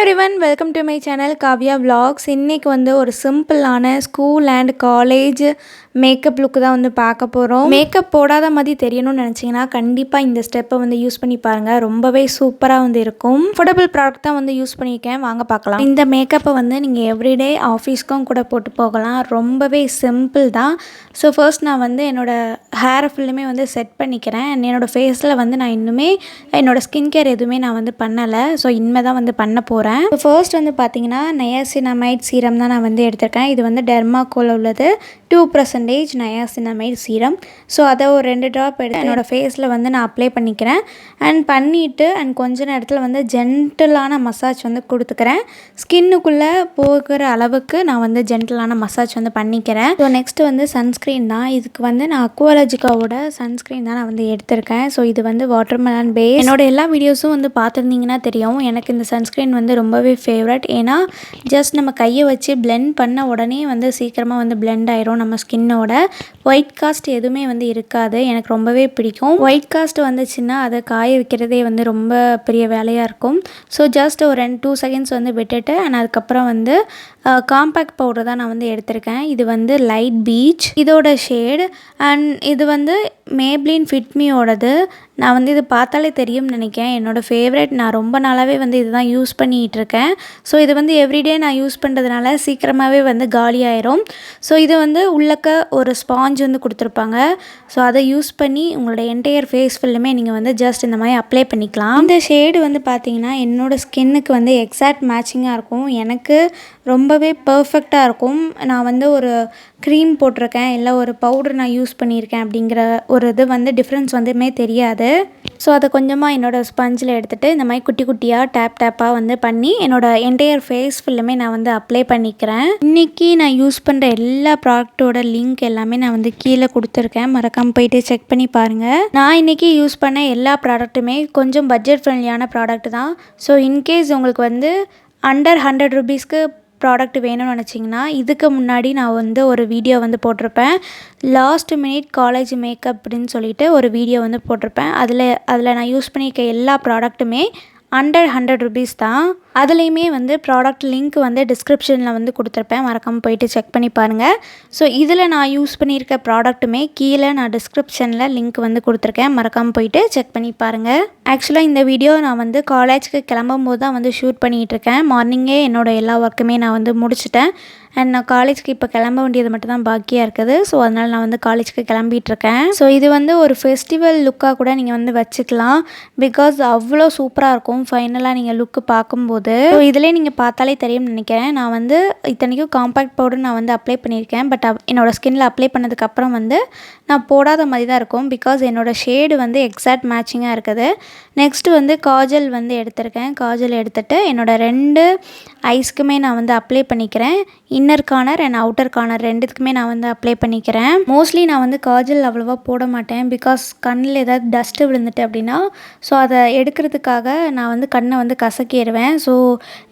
Everyone welcome to my channel Kavya vlogs. இன்றைக்கி வந்து ஒரு சிம்பிளான ஸ்கூல் அண்ட் காலேஜ் மேக்கப் லுக்கு தான் வந்து பார்க்க போகிறோம். மேக்கப் போடாத மாதிரி தெரியணும்னு நினச்சிங்கன்னா கண்டிப்பாக இந்த ஸ்டெப்பை வந்து யூஸ் பண்ணி பாருங்கள். ரொம்பவே சூப்பராக வந்து இருக்கும். அஃபோர்டபுள் ப்ராடக்ட் தான் வந்து யூஸ் பண்ணியிருக்கேன். வாங்க பார்க்கலாம். இந்த மேக்கப்பை வந்து நீங்கள் எவ்ரிடே ஆஃபீஸ்க்கும் கூட போட்டு போகலாம். ரொம்பவே சிம்பிள் தான். ஸோ ஃபர்ஸ்ட் நான் வந்து என்னோடய ஹேரை ஃபுல்லுமே வந்து செட் பண்ணிக்கிறேன். என்னோடய ஃபேஸில் வந்து நான் இன்னுமே என்னோடய ஸ்கின் கேர் எதுவுமே நான் வந்து பண்ணலை. ஸோ இனிமேல் தான் வந்து பண்ண போகிறேன். ஃபர்ஸ்ட் வந்து பார்த்தீங்கன்னா நயாசினமைட் சீரம் தான் நான் வந்து எடுத்திருக்கேன். இது வந்து டெர்மாகோல் உள்ளது 2% நயாசினமைட் சீரம். ஸோ அதை ஒரு 2 ட்ராப் எடுத்து என்னோடய ஃபேஸில் வந்து நான் அப்ளை பண்ணிக்கிறேன். அண்ட் பண்ணிவிட்டு கொஞ்ச நேரத்தில் வந்து ஜென்டிலான மசாஜ் வந்து கொடுத்துக்கிறேன். ஸ்கின்னுக்குள்ளே போகிற அளவுக்கு நான் வந்து ஜென்டிலான மசாஜ் வந்து பண்ணிக்கிறேன். ஸோ நெக்ஸ்ட்டு வந்து சன்ஸ்க்ரீன் தான். இதுக்கு வந்து நான் அக்வாலஜிக்காவோட சன்ஸ்க்ரீன் தான் நான் வந்து எடுத்திருக்கேன். ஸோ இது வந்து வாட்டர்மெலன் பேஸ். என்னோட எல்லா வீடியோஸும் வந்து பார்த்துருந்தீங்கன்னா தெரியும். எனக்கு இந்த சன்ஸ்க்ரீன் வந்து ரொம்பவே ஃபேவரட். ஏன்னா ஜஸ்ட் நம்ம கையை வச்சு பிளெண்ட் பண்ண உடனே வந்து சீக்கிரமாக வந்து பிளெண்ட் ஆயிரும் நம்ம ஸ்கின்னோட. ஒயிட் காஸ்ட் எதுவுமே வந்து இருக்காது. எனக்கு ரொம்பவே பிடிக்கும். ஒயிட் காஸ்ட் வந்துச்சுன்னா அதை காய வைக்கிறதே வந்து ரொம்ப பெரிய வேலையாக இருக்கும். ஸோ ஜஸ்ட் ஒரு 2 செகண்ட்ஸ் வந்து விட்டுட்டு அதுக்கப்புறம் வந்து காம்பேக்ட் பவுடர் தான் நான் வந்து எடுத்திருக்கேன். இது வந்து லைட் பீச் இதோட ஷேடு. அண்ட் இது வந்து மேப்ளின் ஃபிட்மியோடது. நான் வந்து இது பார்த்தாலே தெரியும்னு நினைக்கிறேன். என்னோடய ஃபேவரட். நான் ரொம்ப நாளாகவே வந்து இதுதான் யூஸ் பண்ணிகிட்டு இருக்கேன். ஸோ இது வந்து எவ்ரிடே நான் யூஸ் பண்ணுறதுனால சீக்கிரமாகவே வந்து காலியாயிரும். ஸோ இது வந்து உள்ளக்க ஒரு ஸ்பாஞ்ச் வந்து கொடுத்துருப்பாங்க. ஸோ அதை யூஸ் பண்ணி உங்களோட என்டையர் ஃபேஸ் ஃபுல்லுமே நீங்கள் வந்து ஜஸ்ட் இந்த மாதிரி அப்ளை பண்ணிக்கலாம். இந்த ஷேடு வந்து பார்த்தீங்கன்னா என்னோடய ஸ்கின்னுக்கு வந்து எக்ஸாக்ட் மேட்சிங்காக இருக்கும். எனக்கு ரொம்பவே பர்ஃபெக்டாக இருக்கும். நான் வந்து ஒரு க்ரீம் போட்டிருக்கேன் இல்லை ஒரு பவுடர் நான் யூஸ் பண்ணியிருக்கேன் அப்படிங்கிற ஒரு இது வந்து டிஃப்ரென்ஸ் வந்துமே தெரியாது. ஸோ அதை கொஞ்சமாக என்னோடய ஸ்பஞ்சில் எடுத்துகிட்டு இந்த மாதிரி குட்டி குட்டியாக டேப்பாக வந்து பண்ணி என்னோடய என்டையர் ஃபேஸ் ஃபுல்லுமே நான் வந்து அப்ளை பண்ணிக்கிறேன். இன்றைக்கி நான் யூஸ் பண்ணுற எல்லா ப்ராடக்ட்டோட லிங்க் எல்லாமே நான் வந்து கீழே கொடுத்துருக்கேன். மறக்காமல் போயிட்டு செக் பண்ணி பாருங்கள். நான் இன்றைக்கி யூஸ் பண்ண எல்லா ப்ராடக்ட்டுமே கொஞ்சம் பட்ஜெட் ஃப்ரெண்ட்லியான ப்ராடக்ட் தான். ஸோ இன்கேஸ் உங்களுக்கு வந்து அண்டர் 100 ருபீஸ்க்கு ப்ராடக்ட் வேணும்னு நினச்சிங்கன்னா இதுக்கு முன்னாடி நான் வந்து ஒரு வீடியோ வந்து போட்டிருப்பேன். லாஸ்ட் மினிட் காலேஜ் மேக்கப் அப்படின்னு சொல்லிட்டு ஒரு வீடியோ வந்து போட்டிருப்பேன். அதில் நான் யூஸ் பண்ணியிருக்க எல்லா ப்ராடக்ட்டுமே அண்டர் 100 ருபீஸ் தான். அதுலேயுமே வந்து ப்ராடக்ட் லிங்க் வந்து டிஸ்கிரிப்ஷனில் வந்து கொடுத்துருப்பேன். மறக்காமல் போயிட்டு செக் பண்ணி பாருங்கள். ஸோ இதில் நான் யூஸ் பண்ணியிருக்க ப்ராடக்ட்டுமே கீழே நான் டிஸ்கிரிப்ஷனில் லிங்க் வந்து கொடுத்துருக்கேன். மறக்காமல் போயிட்டு செக் பண்ணி பாருங்கள். ஆக்சுவலாக இந்த வீடியோ நான் வந்து காலேஜுக்கு கிளம்பும் போது தான் வந்து ஷூட் பண்ணிகிட்ருக்கேன். மார்னிங்கே என்னோடய எல்லா ஒர்க்குமே நான் வந்து முடிச்சிட்டேன். அண்ட் நான் காலேஜுக்கு இப்போ கிளம்ப வேண்டியது மட்டும் தான் பாக்கியாக இருக்குது. ஸோ அதனால் நான் வந்து காலேஜுக்கு கிளம்பிகிட்ருக்கேன். ஸோ இது வந்து ஒரு ஃபெஸ்டிவல் லுக்காக கூட நீங்கள் வந்து வச்சுக்கலாம். பிகாஸ் அவ்வளோ சூப்பராக இருக்கும் ஃபைனலாக நீங்கள் லுக்கு பார்க்கும்போது. ஸோ இதிலே நீங்கள் பார்த்தாலே தெரியும்னு நினைக்கிறேன். நான் வந்து இத்தனைக்கும் காம்பேக்ட் பவுடர் நான் வந்து அப்ளை பண்ணியிருக்கேன். பட் என்னோடய ஸ்கின்னில் அப்ளை பண்ணதுக்கப்புறம் வந்து நான் போடாத மாதிரி தான் இருக்கும். பிகாஸ் என்னோடய ஷேடு வந்து எக்ஸாக்ட் மேட்சிங்காக இருக்குது. நெக்ஸ்ட்டு வந்து காஜல் வந்து எடுத்திருக்கேன். காஜல் எடுத்துகிட்டு என்னோடய 2 ஐஸ்க்குமே நான் வந்து அப்ளை பண்ணிக்கிறேன். Inner corner and outer corner ரெண்டுத்துக்குமே நான் வந்து அப்ளை பண்ணிக்கிறேன். மோஸ்ட்லி நான் வந்து காஜல் அவ்வளோவா போட மாட்டேன். பிகாஸ் கண்ணில் ஏதாவது டஸ்ட்டு விழுந்துட்டு அப்படின்னா ஸோ அதை எடுக்கிறதுக்காக நான் வந்து கண்ணை வந்து கசக்கிடுவேன். ஸோ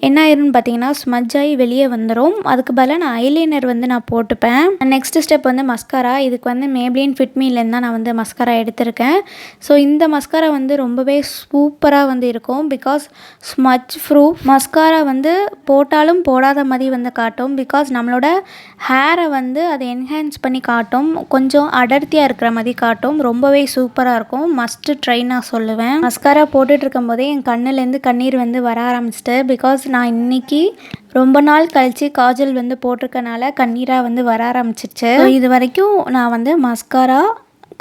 என்ன ஆயிரும்னு பார்த்தீங்கன்னா ஸ்மஜ் ஆகி வெளியே வந்துடும். அதுக்கு பதிலாக நான் ஐலைனர் வந்து நான் போட்டுப்பேன். நெக்ஸ்ட் ஸ்டெப் வந்து மஸ்காரா. இதுக்கு வந்து மேப்ளின் ஃபிட்மிலேருந்து தான் நான் வந்து மஸ்காரா எடுத்திருக்கேன். ஸோ இந்த மஸ்காரா வந்து ரொம்பவே சூப்பராக வந்து இருக்கும். பிகாஸ் ஸ்மஜ் ப்ரூஃப் மஸ்காரா வந்து போட்டாலும் போடாத மாதிரி வந்து காட்டும். பிகாஸ் நம்மளோட ஹேரை வந்து அதை என்ஹான்ஸ் பண்ணி காட்டும். கொஞ்சம் அடர்த்தியாக இருக்கிற மாதிரி காட்டும். ரொம்பவே சூப்பராக இருக்கும். மஸ்ட்டு ட்ரை நான் சொல்லுவேன். மஸ்காரா போட்டுட்டு இருக்கும் போதே என் கண்ணுலேருந்து கண்ணீர் வந்து வர ஆரம்பிச்சிட்டு. பிகாஸ் நான் இன்றைக்கி ரொம்ப நாள் கழித்து காஜல் வந்து போட்டிருக்கனால கண்ணீராக வந்து வர ஆரம்பிச்சிருச்சு. இது வரைக்கும் நான் வந்து மஸ்காரா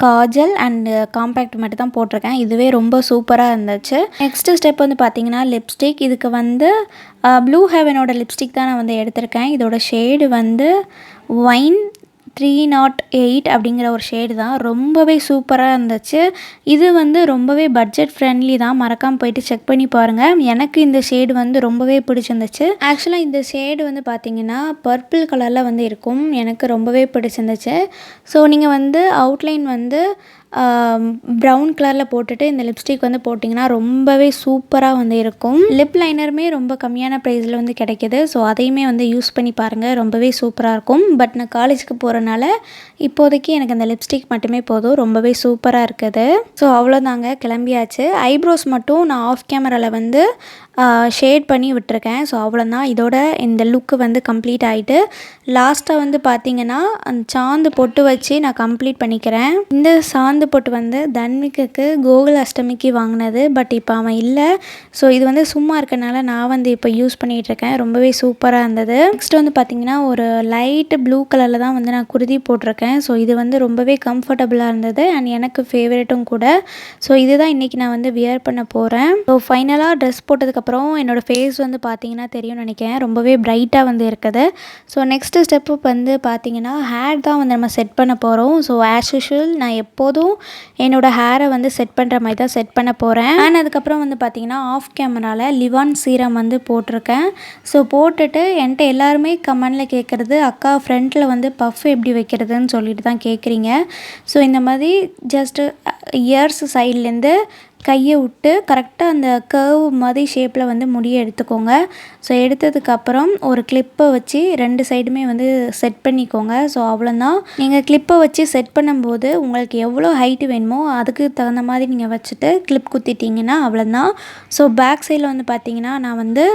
காஜல் அண்டு காம்பேக்ட் மட்டும் தான் போட்டிருக்கேன். இதுவே ரொம்ப சூப்பராக இருந்துச்சு. நெக்ஸ்ட்டு ஸ்டெப் வந்து பார்த்திங்கன்னா லிப்ஸ்டிக். இதுக்கு வந்து ப்ளூ ஹெவனோட லிப்ஸ்டிக் தான் நான் வந்து எடுத்திருக்கேன். இதோட ஷேடு வந்து வைன் 308 அப்படிங்கிற ஒரு ஷேடு தான். ரொம்பவே சூப்பராக இருந்துச்சு. இது வந்து ரொம்பவே பட்ஜெட் ஃப்ரெண்ட்லி தான். மறக்காமல் போயிட்டு செக் பண்ணி பாருங்கள். எனக்கு இந்த ஷேடு வந்து ரொம்பவே பிடிச்சிருந்துச்சு. ஆக்சுவலாக இந்த ஷேடு வந்து பார்த்திங்கன்னா பர்பிள் கலரில் வந்து இருக்கும். எனக்கு ரொம்பவே பிடிச்சிருந்துச்சு. ஸோ நீங்கள் வந்து அவுட்லைன் வந்து ப்ரௌன் கலரில் போட்டுட்டு இந்த லிப்ஸ்டிக் வந்து போட்டிங்கன்னா ரொம்பவே சூப்பராக வந்து இருக்கும். லிப் லைனருமே ரொம்ப கம்மியான ப்ரைஸில் வந்து கிடைக்கிது. ஸோ அதையுமே வந்து யூஸ் பண்ணி பாருங்கள். ரொம்பவே சூப்பராக இருக்கும். பட் நான் காலேஜுக்கு போகிறனால இப்போதைக்கு எனக்கு அந்த லிப்ஸ்டிக் மட்டுமே போதும். ரொம்பவே சூப்பராக இருக்குது. ஸோ அவ்வளோதாங்க, கிளம்பியாச்சு. ஐப்ரோஸ் மட்டும் நான் ஆஃப் கேமராவில் வந்து ஷேட் பண்ணி விட்டுருக்கேன். ஸோ அவ்வளோதான், இதோட இந்த லுக்கு வந்து கம்ப்ளீட் ஆகிட்டு லாஸ்ட்டாக வந்து பார்த்திங்கன்னா அந்த சாந்து பொட்டு வச்சு நான் கம்ப்ளீட் பண்ணிக்கிறேன். இந்த சாந்து பொட்டு வந்து தன்விக்கு கோகுல அஷ்டமிக்கு வாங்கினது. பட் இப்போ அவன் இல்லை. ஸோ இது வந்து சும்மா இருக்கனால நான் வந்து இப்போ யூஸ் பண்ணிகிட்ருக்கேன். ரொம்பவே சூப்பராக இருந்தது. நெக்ஸ்ட் வந்து பார்த்திங்கன்னா ஒரு லைட்டு ப்ளூ கலரில் தான் வந்து நான் குருதி போட்டிருக்கேன். ஸோ இது வந்து ரொம்பவே கம்ஃபர்டபுளாக இருந்தது அண்ட் எனக்கு ஃபேவரட்டும் கூட. ஸோ இதுதான் இன்றைக்கி நான் வந்து வியர் பண்ண போகிறேன். ஸோ ஃபைனலாக ட்ரெஸ் போட்டதுக்கப்புறம் என்னோடய ஃபேஸ் வந்து பார்த்திங்கன்னா தெரியும்னு நினைக்கிறேன், ரொம்பவே ப்ரைட்டாக வந்து இருக்குது. ஸோ நெக்ஸ்ட்டு ஸ்டெப்பு வந்து பார்த்திங்கன்னா ஹேர் தான் வந்து நம்ம செட் பண்ண போகிறோம். ஸோ ஆஸ் யூஷுவல் நான் எப்போதும் என்னோடய ஹேரை வந்து செட் பண்ணுற மாதிரி தான் செட் பண்ண போகிறேன். அண்ட் அதுக்கப்புறம் வந்து பார்த்திங்கன்னா ஆஃப் கேமராவில் லிவான் சீரம் வந்து போட்டிருக்கேன். ஸோ போட்டுட்டு என்கிட்ட எல்லாருமே கமெண்டில் கேட்குறது, அக்கா ஃப்ரண்ட்டில் வந்து பஃப் எப்படி வைக்கிறதுன்னு சொல்லிட்டு தான் கேட்குறீங்க. ஸோ இந்த மாதிரி ஜஸ்ட்டு இயர்ஸ் சைட்லேருந்து கையை விட்டு கரெக்டாக அந்த கர்வ் மாதிரி ஷேப்பில் வந்து முடியை எடுத்துக்கோங்க. ஸோ எடுத்ததுக்கப்புறம் ஒரு கிளிப்பை வச்சு 2 சைடுமே வந்து செட் பண்ணிக்கோங்க. ஸோ அவ்வளோதான். நீங்கள் கிளிப்பை வச்சு செட் பண்ணும்போது உங்களுக்கு எவ்வளோ ஹைட்டு வேணுமோ அதுக்கு தகுந்த மாதிரி நீங்கள் வச்சுட்டு கிளிப் குத்திட்டிங்கன்னா அவ்வளோதான். ஸோ பேக் சைடில் வந்து பார்த்திங்கன்னா நான் வந்து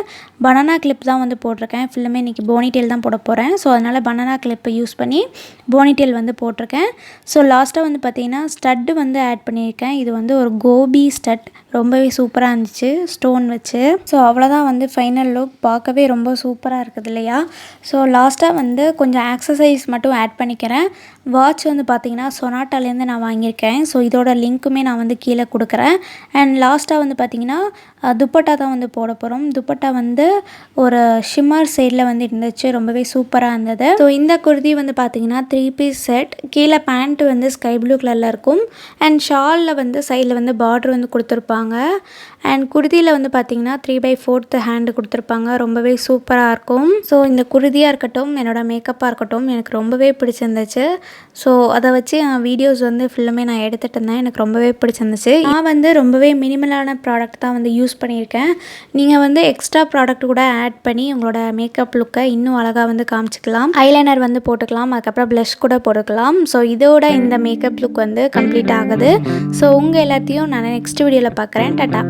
பனானா கிளிப் தான் வந்து போட்டிருக்கேன். ஃபுல்லுமே இன்றைக்கி போனிடெயில் தான் போட போகிறேன். ஸோ அதனால் பனானா கிளிப்பை யூஸ் பண்ணி போனிடெயில் வந்து போட்டிருக்கேன். ஸோ லாஸ்ட்டாக வந்து பார்த்திங்கன்னா ஸ்டட்டு வந்து ஆட் பண்ணியிருக்கேன். இது வந்து ஒரு கோபி ஸ்டட், ரொம்பவே சூப்பராக இருந்துச்சு ஸ்டோன் வச்சு. ஸோ அவ்வளோதான் வந்து ஃபைனல் லுக். பார்க்கவே ரொம்ப சூப்பராக இருக்குது இல்லையா? ஸோ லாஸ்ட்டாக வந்து கொஞ்சம் ஆக்சசைஸ் மட்டும் ஆட் பண்ணிக்கிறேன். வாட்ச் வந்து பார்த்திங்கன்னா சொனாட்டாலேருந்து நான் வாங்கியிருக்கேன். ஸோ இதோட லிங்க்குமே நான் வந்து கீழே கொடுக்குறேன். அண்ட் லாஸ்ட்டாக வந்து பார்த்திங்கன்னா துப்பட்டா தான் வந்து போட போகிறோம். துப்பட்டா வந்து ஒரு ஷிம்மர் சைடில் வந்து இருந்துச்சு, ரொம்பவே சூப்பராக இருந்தது. ஸோ இந்த குர்தி வந்து பார்த்திங்கன்னா 3 பீஸ் செட். கீழே பேண்ட் வந்து ஸ்கை ப்ளூ கலரில் இருக்கும் அண்ட் ஷாலில் வந்து சைடில் வந்து பார்டர் வந்து கொடுத்துருப்பாங்க. அண்ட் குர்தியில் வந்து பார்த்திங்கன்னா 3/4 ஹேண்டு கொடுத்துருப்பாங்க. ரொம்பவே சூப்பராக இருக்கும். ஸோ இந்த குர்தியாக இருக்கட்டும், என்னோடய மேக்கப்பாக இருக்கட்டும், எனக்கு ரொம்பவே பிடிச்சிருந்துச்சு. ஸோ அதை வச்சு வீடியோஸ் வந்து ஃபுல்லுமே நான் எடுத்துகிட்டு இருந்தேன். எனக்கு ரொம்பவே பிடிச்சிருந்துச்சு. நான் வந்து ரொம்பவே மினிமலான ப்ராடக்ட் தான் வந்து யூஸ் பண்ணியிருக்கேன். நீங்கள் வந்து எக்ஸ்ட்ரா ப்ராடக்ட் கூட ஆட் பண்ணி உங்களோட மேக்கப் லுக்கை இன்னும் அழகாக வந்து காமிச்சிக்கலாம். ஐலைனர் வந்து போட்டுக்கலாம், அதுக்கப்புறம் ப்ளஷ் கூட போட்டுக்கலாம். ஸோ இதோட இந்த மேக்கப் லுக் வந்து கம்ப்ளீட் ஆகுது. ஸோ உங்கள் எல்லாத்தையும் நான் நெக்ஸ்ட் வீடியோவில் பார்க்குறேன். டாட்டா.